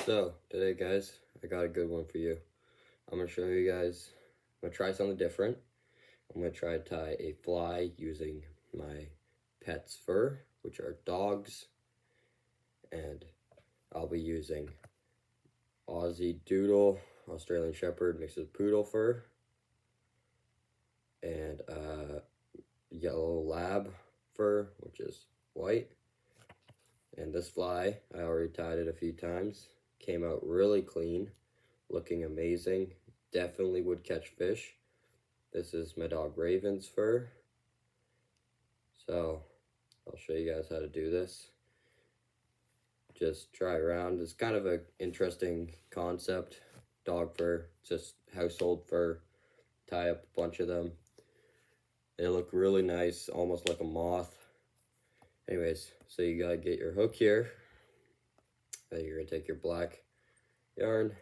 So, today guys, I got a good one for you. I'm going to show you guys, I'm going to try something different. I'm going to try to tie a fly using my pet's fur, which are dogs. And I'll be using Aussie Doodle, Australian Shepherd mixed with Poodle fur. And yellow lab fur, which is white. And this fly, I already tied it a few times. Came out really clean, looking amazing. Definitely would catch fish. This is my dog Raven's fur. So I'll show you guys how to do this. Just try around. It's kind of an interesting concept. Dog fur, just household fur. Tie up a bunch of them. They look really nice, almost like a moth. Anyways, so you gotta get your hook here. Then you're gonna take your black yarn.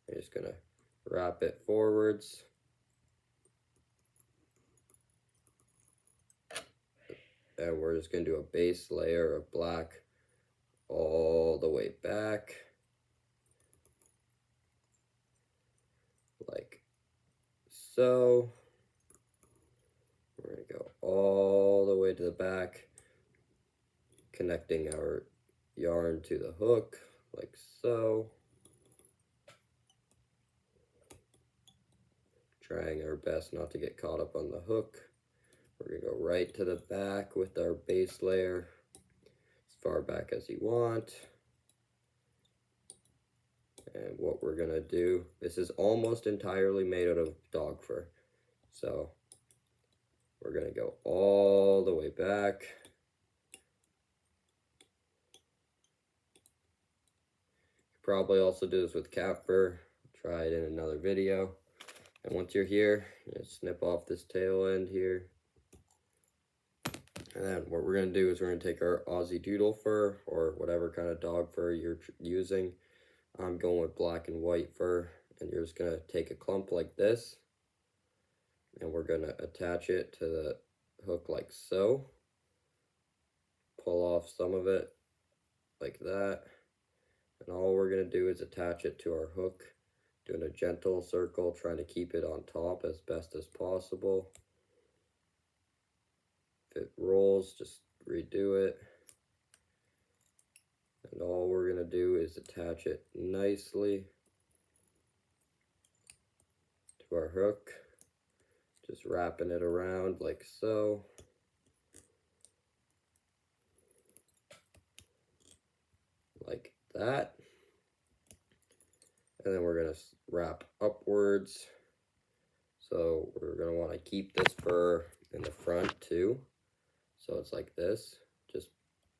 You're just gonna wrap it forwards. And we're just gonna do a base layer of black all the way back. Like so. We're gonna go all the way to the back, connecting our yarn to the hook, like so. Trying our best not to get caught up on the hook. We're gonna go right to the back with our base layer, as far back as you want. And what we're gonna do, this is almost entirely made out of dog fur. So we're gonna go all the way back. You probably also do this with cat fur. Try it in another video. And once you're here, you snip off this tail end here. And then what we're gonna do is we're gonna take our Aussie Doodle fur, or whatever kind of dog fur you're using. I'm going with black and white fur, and you're just gonna take a clump like this, and we're gonna attach it to the hook like so. Pull off some of it like that, and all we're gonna do is attach it to our hook, doing a gentle circle, trying to keep it on top as best as possible. If it rolls, just redo it. And all we're gonna do is attach it nicely to our hook, just wrapping it around like so. Like that. And then we're gonna wrap upwards. So we're gonna wanna keep this fur in the front too. So it's like this. Just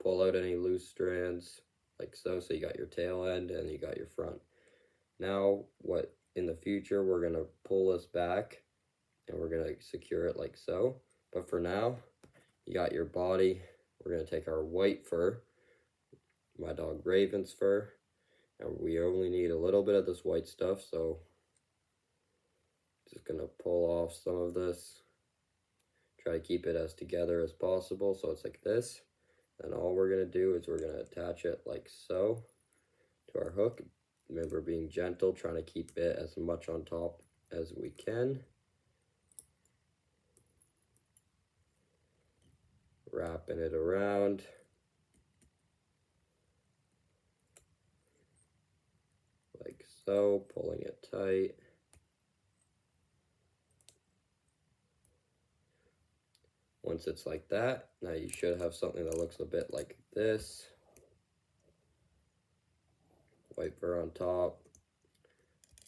pull out any loose strands like so. So you got your tail end and you got your front. Now what in the future we're gonna pull this back and we're gonna secure it like so. But for now, you got your body. We're gonna take our white fur, my dog Raven's fur, and we only need a little bit of this white stuff, so just gonna pull off some of this. Try to keep it as together as possible, so it's like this. And all we're gonna do is we're gonna attach it like so to our hook. Remember, being gentle, trying to keep it as much on top as we can. Wrapping it around. Like so, pulling it tight. Once it's like that, now you should have something that looks a bit like this. White fur on top,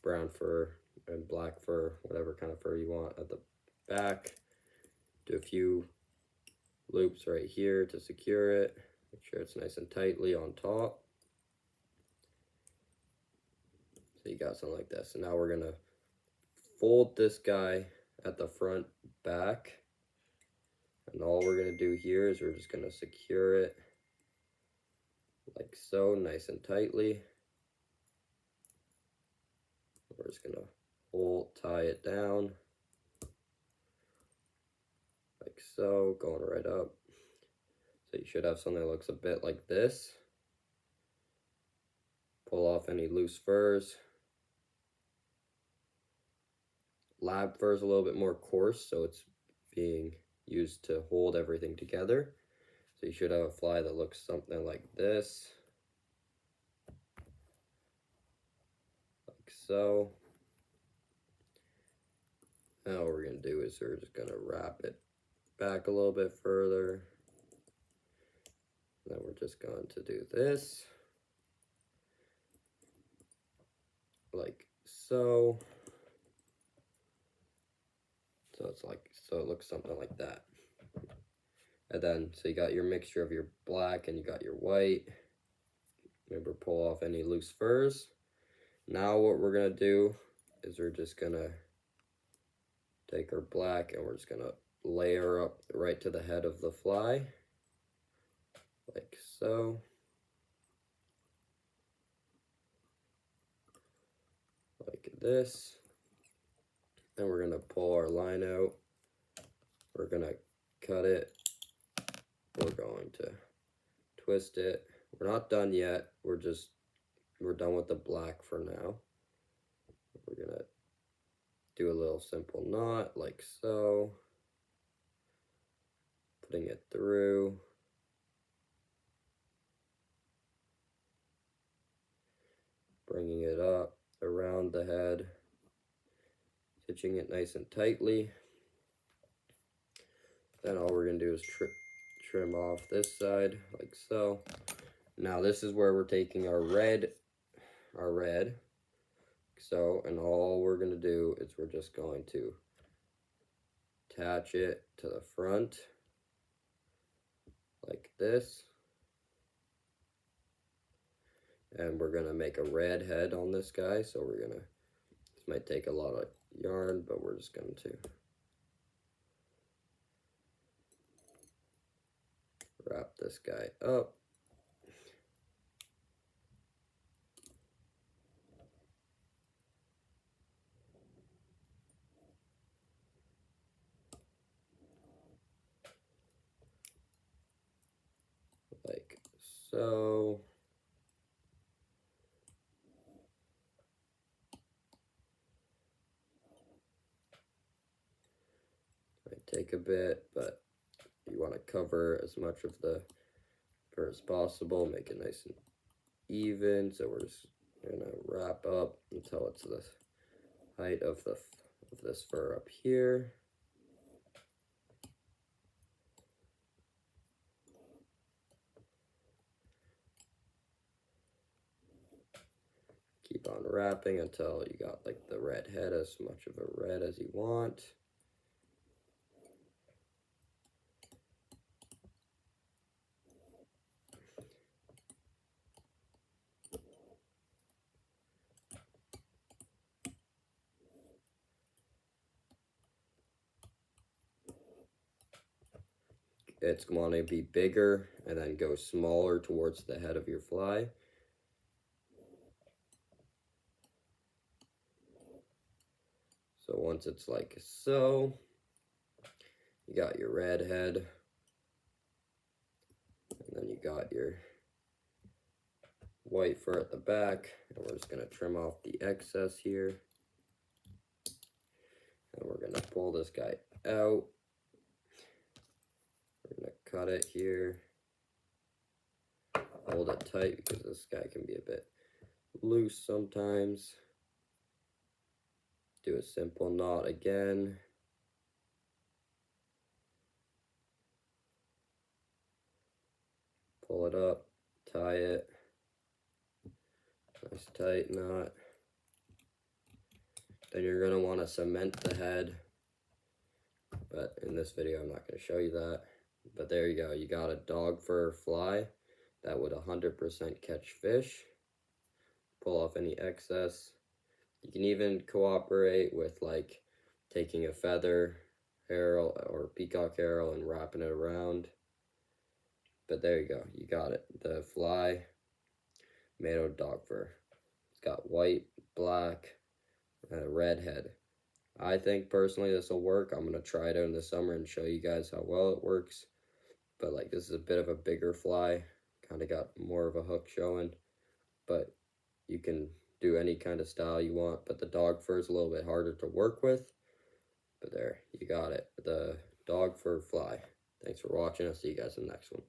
brown fur and black fur, whatever kind of fur you want at the back. Do a few loops right here to secure it. Make sure it's nice and tightly on top. So you got something like this. And now we're gonna fold this guy at the front back. And all we're gonna do here is we're just gonna secure it like so, nice and tightly. We're just gonna tie it down like so, going right up. So you should have something that looks a bit like this. pull off any loose furs. Lab fur is a little bit more coarse, so it's being used to hold everything together. So you should have a fly that looks something like this. Like so. Now what we're going to do is we're just going to wrap it back a little bit further. Then we're just going to do this. Like so. So it looks something like that. And then, so you got your mixture of your black and you got your white. Remember, pull off any loose furs. Now what we're gonna do is we're just gonna take our black and we're just gonna layer up right to the head of the fly. Like so. Like this. Then we're gonna pull our line out. We're gonna cut it. We're going to twist it. We're not done yet. We're done with the black for now. We're gonna do a little simple knot like so. Putting it through. Bringing it up around the head. Stitching it nice and tightly. Then all we're gonna do is trim off this side like so. Now this is where we're taking our red. So, and all we're gonna do is we're just going to attach it to the front like this. And we're gonna make a red head on this guy. So this might take a lot of yarn, but we're just going to wrap this guy up. Like so. Might take a bit, but you want to cover as much of the fur as possible, make it nice and even. So we're just gonna wrap up until it's the height of this fur up here. Keep on wrapping until you got like the red head, as much of a red as you want. It's going to be bigger and then go smaller towards the head of your fly. So once it's like so, you got your red head, and then you got your white fur at the back, and we're just going to trim off the excess here. And we're going to pull this guy out. We're going to cut it here. Hold it tight because this guy can be a bit loose sometimes. Do a simple knot again. Pull it up, tie it. Nice tight knot. Then you're going to want to cement the head. But in this video, I'm not going to show you that. But there you go. You got a dog fur fly that would 100% catch fish. Pull off any excess. You can even cooperate with like taking a feather herald or peacock herald and wrapping it around. But there you go. You got it. The fly made out of dog fur. It's got white, black, and a red head. I think personally this will work. I'm going to try it out in the summer and show you guys how well it works. But like this is a bit of a bigger fly. Kind of got more of a hook showing. But you can do any kind of style you want, but the dog fur is a little bit harder to work with. But there, you got it. The dog fur fly. Thanks for watching. I'll see you guys in the next one.